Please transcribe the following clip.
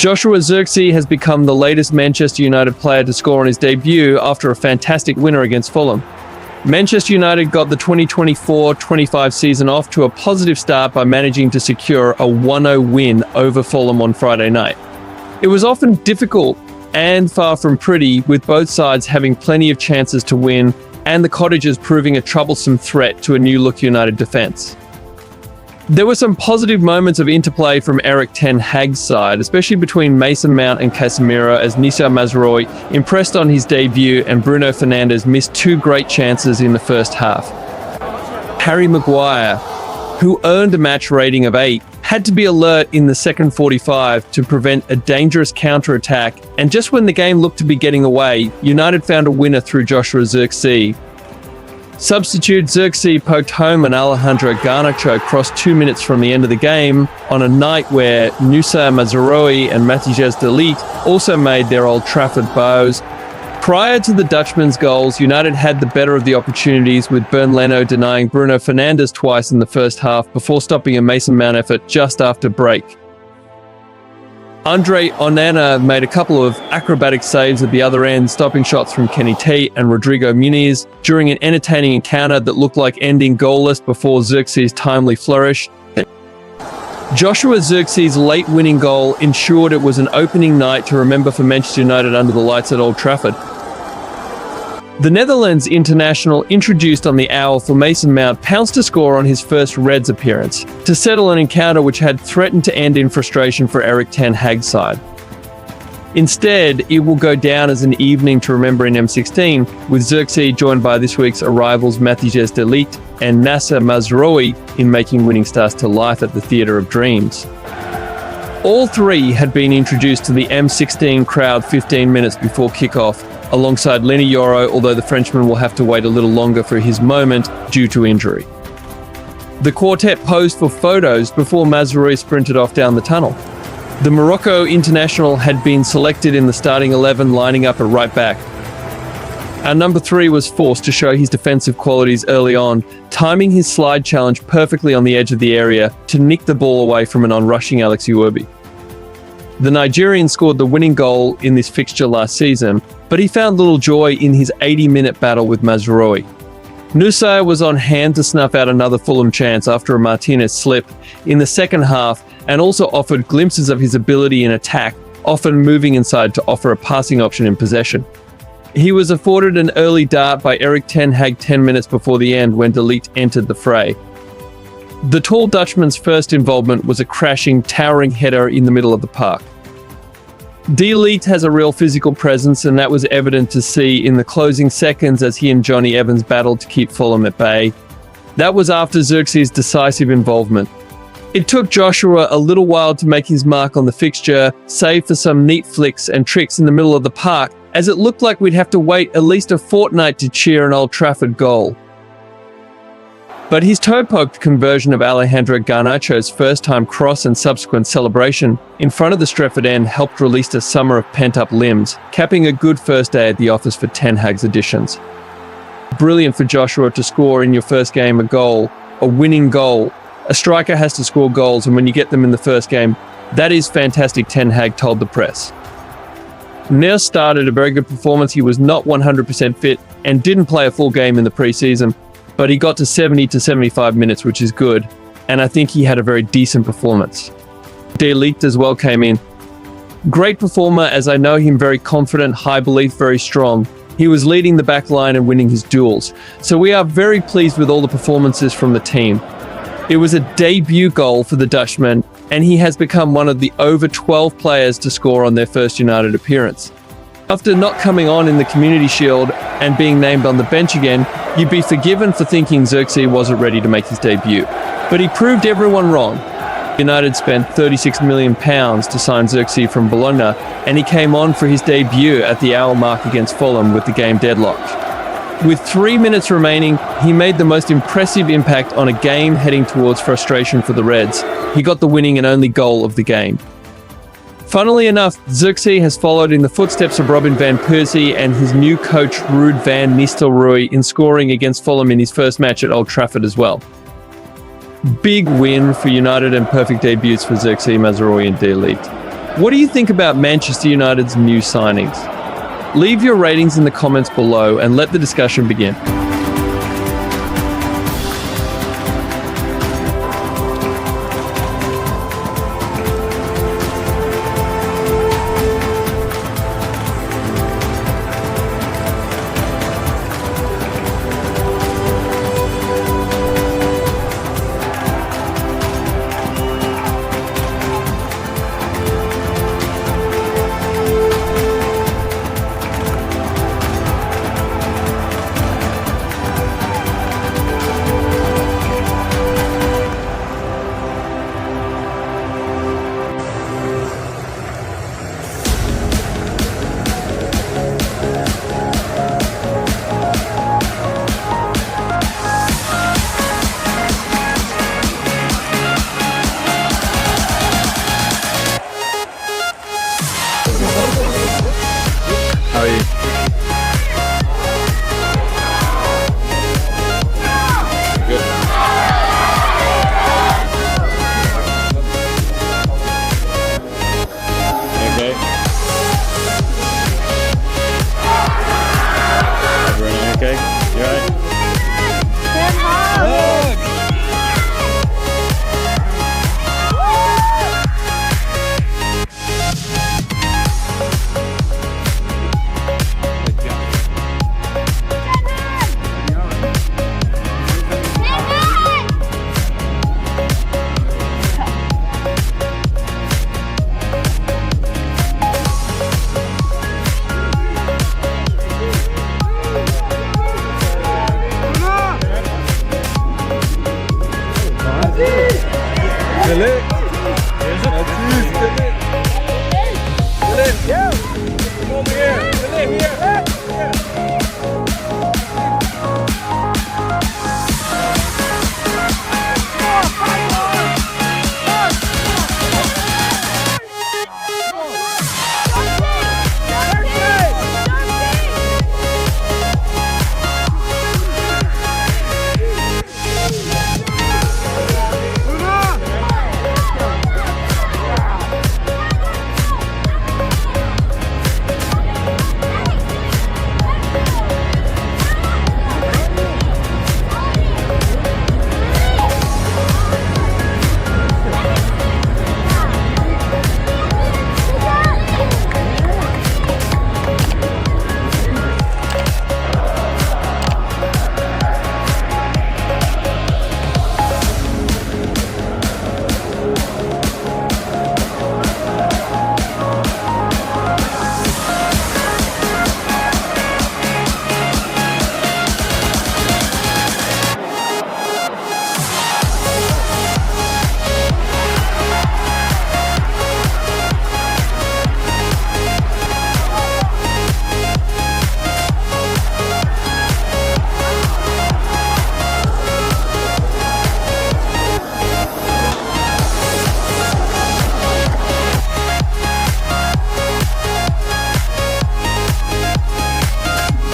Joshua Zirkzee has become the latest Manchester United player to score on his debut after a fantastic winner against Fulham. Manchester United got the 2024-25 season off to a positive start by managing to secure a 1-0 win over Fulham on Friday night. It was often difficult and far from pretty, with both sides having plenty of chances to win and the Cottagers proving a troublesome threat to a new-look United defence. There were some positive moments of interplay from Erik Ten Hag's side, especially between Mason Mount and Casemiro, as Noussiar Mazraoui impressed on his debut and Bruno Fernandes missed two great chances in the first half. Harry Maguire, who earned a match rating of 8, had to be alert in the second 45 to prevent a dangerous counter-attack, and just when the game looked to be getting away, United found a winner through Joshua Zirkzee. Substitute Zirkzee poked home an Alejandro Garnacho cross 2 minutes from the end of the game on a night where Noussiar Mazraoui and Matthias de Ligt also made their Old Trafford bows. Prior to the Dutchman's goals, United had the better of the opportunities, with Bernd Leno denying Bruno Fernandes twice in the first half before stopping a Mason Mount effort just after break. Andre Onana made a couple of acrobatic saves at the other end, stopping shots from Kenny T and Rodrigo Muniz during an entertaining encounter that looked like ending goalless before Zirkzee's timely flourish. Joshua Zirkzee's late winning goal ensured it was an opening night to remember for Manchester United under the lights at Old Trafford. The Netherlands international, introduced on the hour for Mason Mount, pounced to score on his first Reds appearance, to settle an encounter which had threatened to end in frustration for Erik Ten Hag's side. Instead, it will go down as an evening to remember in M16, with Zirkzee joined by this week's arrivals Matthias de Ligt and Noussiar Mazraoui in making winning stars to life at the Theatre of Dreams. All three had been introduced to the M16 crowd 15 minutes before kickoff, alongside Lenny Yoro, although the Frenchman will have to wait a little longer for his moment due to injury. The quartet posed for photos before Mazraoui sprinted off down the tunnel. The Morocco international had been selected in the starting 11, lining up at right back. Our number 3 was forced to show his defensive qualities early on, timing his slide challenge perfectly on the edge of the area to nick the ball away from an on-rushing Alex Iwobi. The Nigerian scored the winning goal in this fixture last season, but he found little joy in his 80-minute battle with Mazraoui. Noussiar was on hand to snuff out another Fulham chance after a Martinez slip in the second half, and also offered glimpses of his ability in attack, often moving inside to offer a passing option in possession. He was afforded an early dart by Erik Ten Hag 10 minutes before the end when de Ligt entered the fray. The tall Dutchman's first involvement was a crashing, towering header in the middle of the park. De Ligt has a real physical presence, and that was evident to see in the closing seconds as he and Johnny Evans battled to keep Fulham at bay. That was after Zirkzee's decisive involvement. It took Joshua a little while to make his mark on the fixture, save for some neat flicks and tricks in the middle of the park, as it looked like we'd have to wait at least a fortnight to cheer an Old Trafford goal. But his toe-poked conversion of Alejandro Garnacho's first-time cross and subsequent celebration in front of the Stretford end helped release a summer of pent-up limbs, capping a good first day at the office for Ten Hag's additions. Brilliant for Joshua to score in your first game a goal, a winning goal. A striker has to score goals, and when you get them in the first game, that is fantastic, Ten Hag told the press. Noussiar started a very good performance. He was not 100% fit and didn't play a full game in the pre-season, but he got to 70 to 75 minutes, which is good, and I think he had a very decent performance. De Ligt as well came in. Great performer, as I know him, very confident, high belief, very strong. He was leading the back line and winning his duels. So we are very pleased with all the performances from the team. It was a debut goal for the Dutchman, and he has become one of the over 12 players to score on their first United appearance. After not coming on in the Community Shield and being named on the bench again, you'd be forgiven for thinking Zirkzee wasn't ready to make his debut. But he proved everyone wrong. United spent £36 million to sign Zirkzee from Bologna, and he came on for his debut at the hour mark against Fulham with the game deadlocked. With 3 minutes remaining, he made the most impressive impact on a game heading towards frustration for the Reds. He got the winning and only goal of the game. Funnily enough, Zirkzee has followed in the footsteps of Robin van Persie and his new coach Ruud van Nistelrooy in scoring against Fulham in his first match at Old Trafford as well. Big win for United and perfect debuts for Zirkzee, Mazraoui and De Ligt. What do you think about Manchester United's new signings? Leave your ratings in the comments below and let the discussion begin.